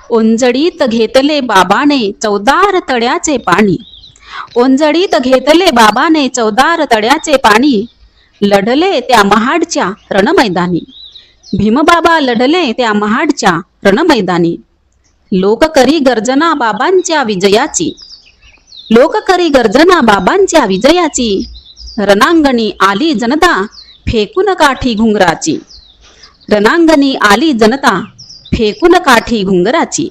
ओंजळीत घेतले बाबाने चौदार तळ्याचे पाणी, ओंजळीत घेतले बाबाने चौदार तळ्याचे पाणी, लढले त्या महाडच्या रणमैदानी, भीमबाबा लढले त्या महाडच्या रणमैदानी. लोक करी गर्जना बाबांच्या विजयाची, लोक करी गर्जना बाबांच्या विजयाची, रणांगणी आली जनता फेकून काठी घुंगराची, रणांगणी आली जनता फेकून काठी घुंगराची.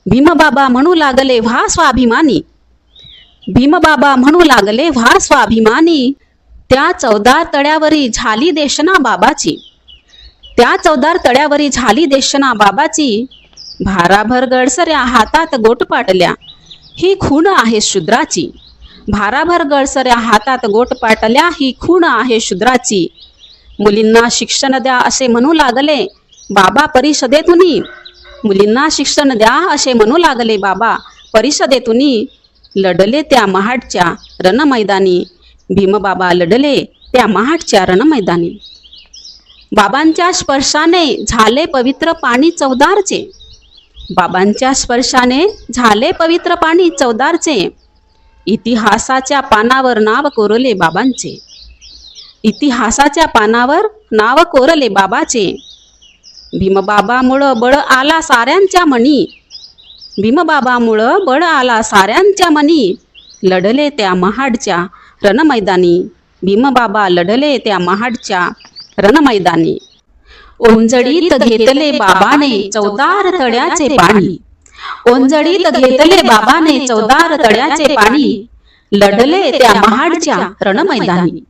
भीमबाबा म्हणू लागले व्हा स्वाभिमानी, भीमबाबा म्हणू लागले व्हा स्वाभिमानी, त्या चौदार तळ्यावरी झाली देशना बाबाची, त्या चौदार तळ्यावरी झाली देशना बाबाची. भाराभर गडसऱ्या हातात गोट पाटल्या, ही खूण आहे शूद्राची, भाराभर गडसऱ्या हातात गोट पाटल्या, ही खूण आहे शूद्राची. मुलींना शिक्षण द्या असे म्हणू लागले बाबा परिषदेतुनी, मुलींना शिक्षण द्या असे म्हणू लागले बाबा परिषदेतुनी, लढले त्या महाडच्या रणमैदानी, भीमबाबा लढले त्या महाडच्या रणमैदानी. बाबांच्या स्पर्शाने झाले पवित्र पाणी चौदारचे, बाबांच्या स्पर्शाने झाले पवित्र पाणी चौदारचे, इतिहासाच्या पानावर नाव कोरले बाबांचे, इतिहासाच्या पानावर नाव कोरले बाबाचे. भीमबाबामुळं बळ आला साऱ्यांच्या मनी, भीमबाबामुळं बळ आला साऱ्यांच्या मनी, लढले त्या महाडच्या रणमैदानी, भीमबाबा लढले त्या महाडच्या रणमैदानी. ओंजळीत घेतले बाबाने चौदार तळ्याचे पाणी, ओंजळीत घेतले बाबाने चौदार तळ्याचे पाणी, लढले त्या महाडच्या रणमैदानी.